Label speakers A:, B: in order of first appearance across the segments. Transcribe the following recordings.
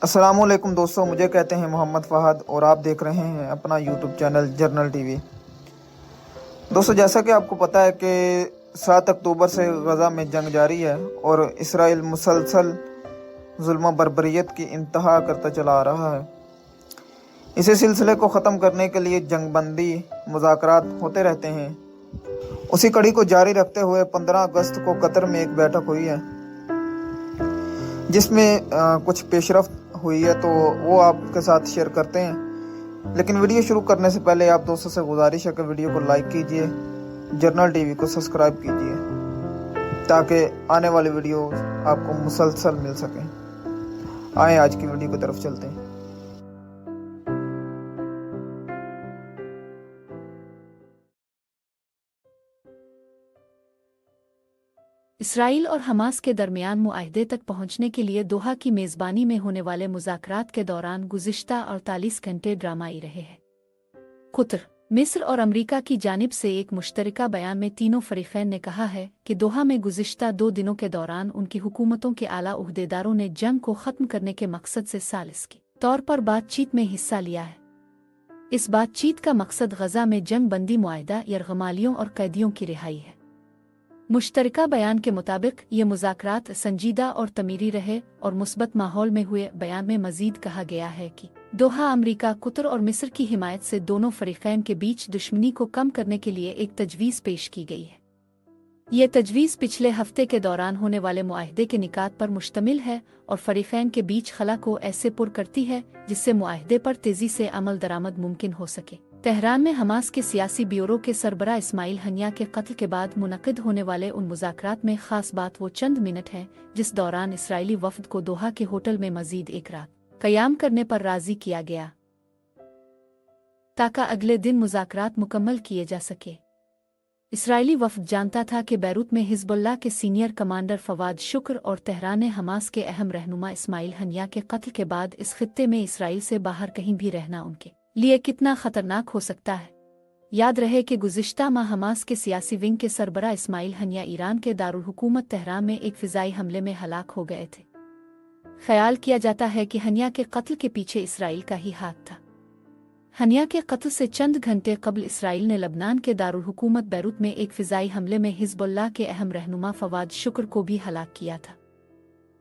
A: अस्सलामुअलैकुम दोस्तों, मुझे कहते हैं मोहम्मद फ़हद और आप देख रहे हैं अपना यूट्यूब चैनल जर्नल टीवी। दोस्तों, जैसा कि आपको पता है कि 7 अक्टूबर से गज़ा में जंग जारी है और इसराइल मुसलसल जुल्म बर्बरियत की इंतहा करता चला आ रहा है। इसी सिलसिले को ख़त्म करने के लिए जंग बंदी मुज़ाकरात होते रहते हैं। उसी कड़ी को जारी रखते हुए 15 अगस्त को कतर में एक बैठक हुई है जिसमें कुछ पेशरफ्त हुई है, तो वो आपके साथ शेयर करते हैं। लेकिन वीडियो शुरू करने से पहले आप दोस्तों से गुजारिश है कि वीडियो को लाइक कीजिए, जर्नल टीवी को सब्सक्राइब कीजिए ताकि आने वाली वीडियो आपको मुसलसल मिल सकें। आए आज की वीडियो की तरफ चलते हैं।
B: इसराइल और हमास के दरमियान मुआहदे तक पहुंचने के लिए दोहा की मेज़बानी में होने वाले मुज़ाकरात के दौरान गुज़िश्ता 48 घंटे ड्रामाई रहे हैं। कतर, मिस्र और अमरीका की जानिब से एक मुश्तरका बयान में तीनों फ़रीक़ैन ने कहा है कि दोहा में गुज़िश्ता 2 दिनों के दौरान उनकी हुकूमतों के आला उहदेदारों ने जंग को ख़त्म करने के मकसद से सालिस के तौर पर बातचीत में हिस्सा लिया है। इस बातचीत का मकसद गज़ा में जंग बंदी मुआहदा, यरग़मालियों और कैदियों की रिहाई है। मुश्तरका बयान के मुताबिक ये मुज़ाकरात संजीदा और तमीरी रहे और मुस्बत माहौल में हुए। बयान में मज़ीद कहा गया है कि दोहा अमरीका, कतर और मिस्र की हिमायत से दोनों फ़रीक़ैन के बीच दुश्मनी को कम करने के लिए एक तजवीज़ पेश की गई है। ये तजवीज़ पिछले हफ्ते के दौरान होने वाले मुआहदे के निकात पर मुश्तमिल है और फ़रीक़ैन के बीच खला को ऐसे पुर करती है जिससे मुआहदे पर तेज़ी से अमल दरामद मुमकिन हो सके। तेहरान में हमास के सियासी ब्यूरो के सरबराह इस्माइल हनिया के कत्ल के बाद मुनक़िद होने वाले उन मुज़ाकरात में ख़ास बात वो चंद मिनट है जिस दौरान इसराइली वफ़द को दोहा के होटल में मज़ीद एक रात क़याम करने पर राज़ी किया गया ताकि अगले दिन मुज़ाकरात मुकम्मल किए जा सके। इसराइली वफ़द जानता था कि बैरूत में हिज़्बुल्लाह के सीनियर कमांडर फवाद शुक्र और तेहरान ने हमास के अहम रहनुमा इस्माइल हनिया के कत्ल के बाद इस खित्ते में इसराइल से बाहर कहीं भी रहना उनके लिए कितना ख़तरनाक हो सकता है। याद रहे कि गुज़िश्ता माह हमास के सियासी विंग के सरबराह इस्माइल हनिया ईरान के दारुल हुकूमत तेहरान में एक फ़िज़ाई हमले में हलाक हो गए थे। ख्याल किया जाता है कि हनिया के कत्ल के पीछे इसराइल का ही हाथ था। हनिया के कत्ल से चंद घंटे कबल इसराइल ने लबनान के दारुल हुकूमत बैरूत में एक फ़िज़ाई हमले में हिज़्बुल्लाह के अहम रहनुमा फवाद शुक्र को भी हलाक किया था।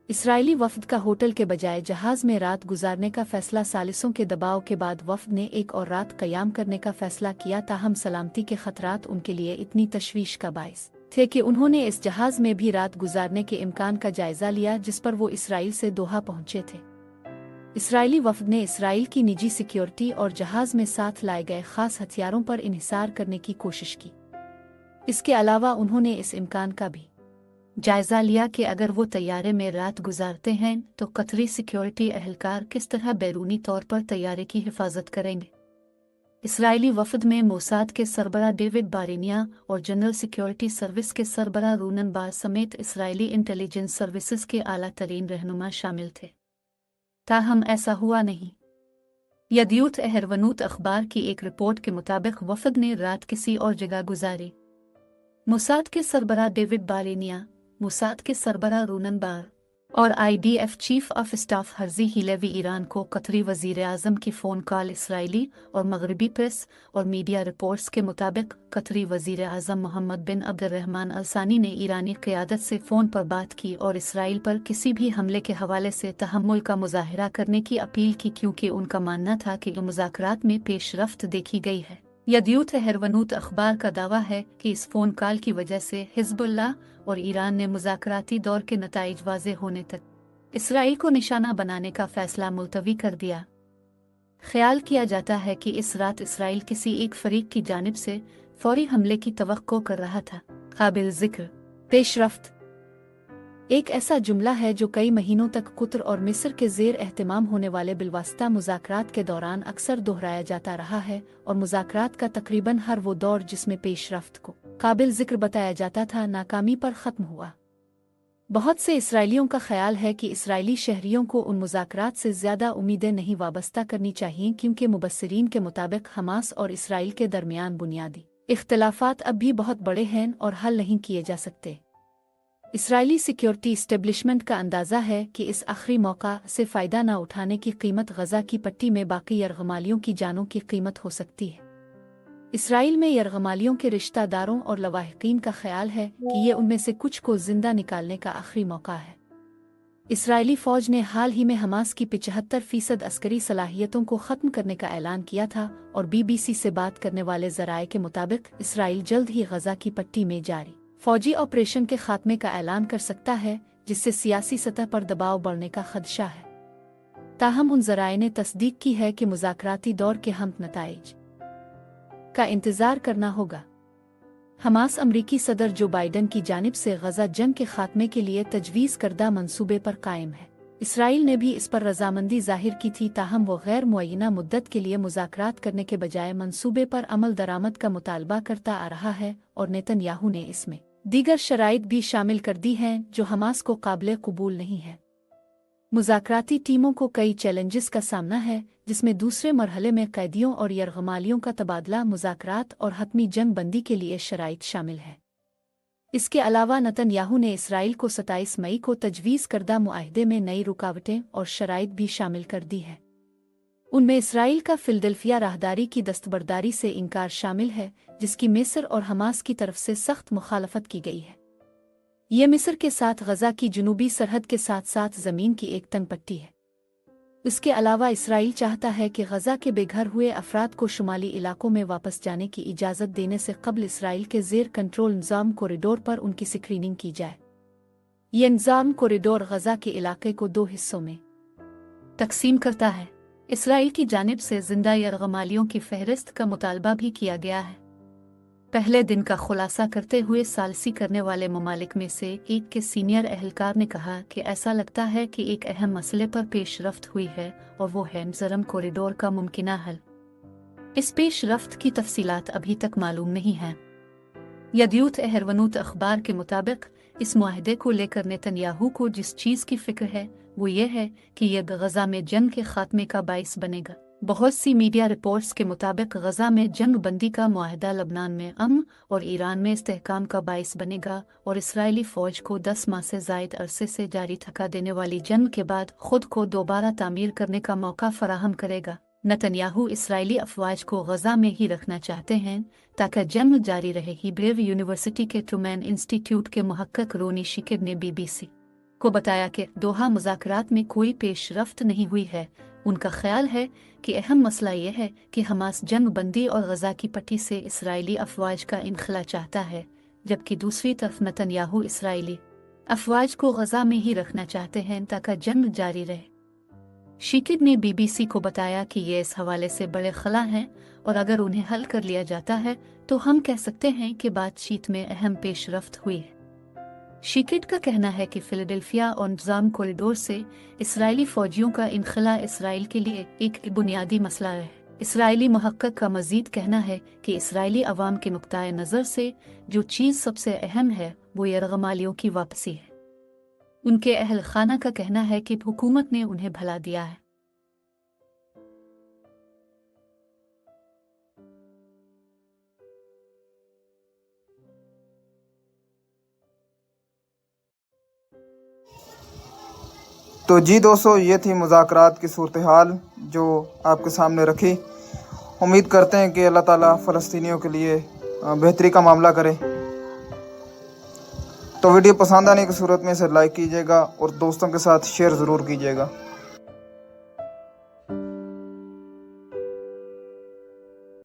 B: इसराइली वफ़द का होटल के बजाय जहाज़ में रात गुजारने का फ़ैसला सालिसों के दबाव के बाद वफ़द ने एक और रात क़याम करने का फ़ैसला किया। ताहम सलामती के ख़तरात उनके लिए इतनी तशवीश का बाइस थे कि उन्होंने इस जहाज़ में भी रात गुजारने के इम्कान का जायज़ा लिया जिस पर वो इसराइल से दोहा पहुँचे थे। इसराइली वफ़द ने इसराइल की निजी सिक्योरिटी और जहाज़ में साथ लाए गए ख़ास हथियारों पर इन्हिसार करने की कोशिश की। इसके अलावा उन्होंने इस इम्कान का भी जायज़ा लिया कि अगर वो तैयारे में रात गुजारते हैं तो कतरी सिक्योरिटी एहलकार किस तरह बैरूनी तौर पर तैयारे की हिफाजत करेंगे। इसराइली वफ़द में मोसाद के सरबराह डेविड बारेनिया और जनरल सिक्योरिटी सर्विस के सरबराह रूनन बार समेत इसराइली इंटेलिजेंस सर्विसेज के आला तरीन रहनुमा शामिल थे। ताहम ऐसा हुआ नहीं। यदयूत अहरवनूत अखबार की एक रिपोर्ट के मुताबिक वफ़द ने रात किसी और जगह गुजारी। मोसाद के सरबराह डेविड बारेनिया, मोसाद के सरबराह रूनन बार और IDF chief of staff Herzi Halevi Iran को कतरी वज़ीर आज़म की फ़ोन कॉल। इसराइली और मगरबी प्रेस और मीडिया रिपोर्ट्स के मुताबिक कतरी वज़ीर आज़म मोहम्मद बिन अब्दुर्रहमान अल सानी ने ईरानी क़यादत से फ़ोन पर बात की और इसराइल पर किसी भी हमले के हवाले से तहम्मुल का मुज़ाहरा करने की अपील की, क्योंकि उनका मानना था कि मुज़ाकरात में पेशरफ्त देखी गई है। यदयूत अहरवनूत अखबार का दावा है कि इस फ़ोन कॉल की वजह से हिज़्बुल्लाह और ईरान ने मुज़ाकराती दौर के नताइज वाज़े होने तक इसराइल को निशाना बनाने का फ़ैसला मुलतवी कर दिया। ख्याल किया जाता है कि इस रात इसराइल किसी एक फ़रीक की जानिब से फ़ौरी हमले की तवक्को कर रहा था। काबिल ज़िक्र पेशरफ्त एक ऐसा जुमला है जो कई महीनों तक कतर और मिस्र के ज़ेर एहतमाम होने वाले बिलवास्ता मुज़ाकरात के दौरान अक्सर दोहराया जाता रहा है और मुज़ाकरात का तकरीबन हर वो दौर जिसमें पेशरफ्त को काबिल ज़िक्र बताया जाता था, नाकामी पर ख़त्म हुआ। बहुत से इसराइलियों का ख़याल है कि इसराइली शहरियों को उन मुज़ाकरात से ज़्यादा उम्मीदें नहीं वाबस्ता करनी चाहिए, क्योंकि मुबस्सिरीन के मुताबिक हमास और इसराइल के दरमियान बुनियादी इख्तिलाफ़ात अब भी बहुत बड़े हैं और हल नहीं किए जा सकते। इसराइली सिक्योरिटी इस्टेब्लिशमेंट का अंदाज़ा है कि इस आखिरी मौका से फ़ायदा न उठाने की कीमत गज़ा की पट्टी में बाकी यरगमालियों की जानों की कीमत हो सकती है। इसराइल में यरगमालियों के रिश्तेदारों और लवाहिकीन का ख्याल है कि ये उनमें से कुछ को जिंदा निकालने का आखिरी मौका है। इसराइली फ़ौज ने हाल ही में हमास की 75% अस्करी सलाहियतों को ख़त्म करने का ऐलान किया था और BBC से बात करने वाले ज़राए के मुताबिक इसराइल जल्द ही गज़ा की पट्टी में जारी फौजी ऑपरेशन के खात्मे का ऐलान कर सकता है, जिससे सियासी सतह पर दबाव बढ़ने का खदशा है। ताहम उन ज़राए ने तस्दीक की है कि मुज़ाकराती दौर के हम नताइज का इंतज़ार करना होगा। हमास अमरीकी सदर जो बाइडन की जानिब से गज़ा जंग के खात्मे के लिए तजवीज़ करदा मंसूबे पर कायम है। इसराइल ने भी इस पर रजामंदी जाहिर की थी, ताहम वो गैर मुअय्यना मुद्दत के लिए मुज़ाकरात करने के बजाय मंसूबे पर अमल दरामद का मुतालबा करता आ रहा है और नेतन्याहू ने इसमें दीगर शराइत भी शामिल कर दी हैं जो हमास को काबिल कबूल नहीं है। मुज़ाकराती टीमों को कई चैलेंजेस का सामना है, जिसमें दूसरे मरहले में कैदियों और यरगमालियों का तबादला, मुज़ाकरात और हतमी जंग बंदी के लिए शराइत शामिल है। इसके अलावा नेतन्याहू ने इसराइल को 27 मई को तजवीज़ करदा मुआहदे में नई रुकावटें और शराइत भी शामिल कर दी है। उनमें इसराइल का फिलडेल्फिया राहदारी की दस्तबरदारी से इनकार शामिल है, जिसकी मिस्र और हमास की तरफ से सख्त मुखालफत की गई है। ये मिस्र के साथ गज़ा की जुनूबी सरहद के साथ साथ ज़मीन की एक तंग पट्टी है। इसके अलावा इसराइल चाहता है कि गज़ा के बेघर हुए अफराद को शुमाली इलाकों में वापस जाने की इजाज़त देने से कबल इसराइल के ज़ेर कंट्रोल निज़ाम कॉरिडोर पर उनकी स्क्रीनिंग की जाए। यह निज़ाम कॉरिडोर गज़ा के इलाके को 2 हिस्सों में तकसीम करता है। इसराइल की जानिब से जिंदा यरगमालियों की फहरिस्त का मुतालबा भी किया गया है। पहले दिन का खुलासा करते हुए सालसी करने वाले ममालिक में से एक के सीनियर एहलकार ने कहा कि ऐसा लगता है कि एक अहम मसले पर पेशरफ्त हुई है और वो है नज़रम कॉरिडोर का मुमकिना हल। इस पेशरफ्त की तफसीलात अभी तक मालूम नहीं हैं। यदयूत एहरवनूत अखबार के मुताबिक इस मुआहदे को लेकर नेतन्याहू को जिस चीज़ की फिक्र है वो ये है कि यह गज़ा में जंग के खात्मे का बाइस बनेगा। बहुत सी मीडिया रिपोर्ट्स के मुताबिक गज़ा में जंग बंदी का मुआहदा लबनान में अमन और ईरान में इस्तेहकाम का बाइस बनेगा और इसराइली फ़ौज को 10 माह से ज़ायद अरसे से जारी थका देने वाली जंग के बाद खुद को दोबारा तामीर करने का मौका फराहम करेगा। नेतन्याहू इसराइली अफवाज को गज़ा में ही रखना चाहते हैं ताकि जंग जारी रहे। हिब्रू यूनिवर्सिटी के ट्रूमैन इंस्टीट्यूट के मुहक्किक रोनी शिकिड ने BBC को बताया कि दोहा मुज़ाकरात में कोई पेशरफ्त नहीं हुई है। उनका ख्याल है कि अहम मसला यह है कि हमास जंग बंदी और गज़ा की पट्टी से इसराइली अफवाज का इनखला चाहता है, जबकि दूसरी तरफ नेतन्याहू इसराइली अफवाज को गज़ा में ही रखना चाहते हैं ताकि जंग जारी रहे। शिकिड ने BBC को बताया कि ये इस हवाले से बड़े खला हैं और अगर उन्हें हल कर लिया जाता है तो हम कह सकते हैं कि बातचीत में अहम पेशरफ्त हुई है। शिकिड का कहना है कि फिलाडेल्फिया और निज़ाम कॉरिडोर से इसराइली फ़ौजियों का इनखला इसराइल के लिए एक बुनियादी मसला है। इसराइली मुहक्किक का मज़ीद कहना है कि इसराइली अवाम के नुक्ताए नज़र से जो चीज़ सबसे अहम है वो यरगमालियों की वापसी है। उनके अहल खाना का कहना है कि हुकूमत ने उन्हें भला दिया है।
A: तो जी दोस्तों, ये थी मुज़ाकरात की सूरत हाल जो आपके सामने रखी। उम्मीद करते हैं कि अल्लाह ताला फ़लस्तीनियों के लिए बेहतरी का मामला करे। तो वीडियो पसंद आने की सूरत में इसे लाइक कीजिएगा और दोस्तों के साथ शेयर ज़रूर कीजिएगा।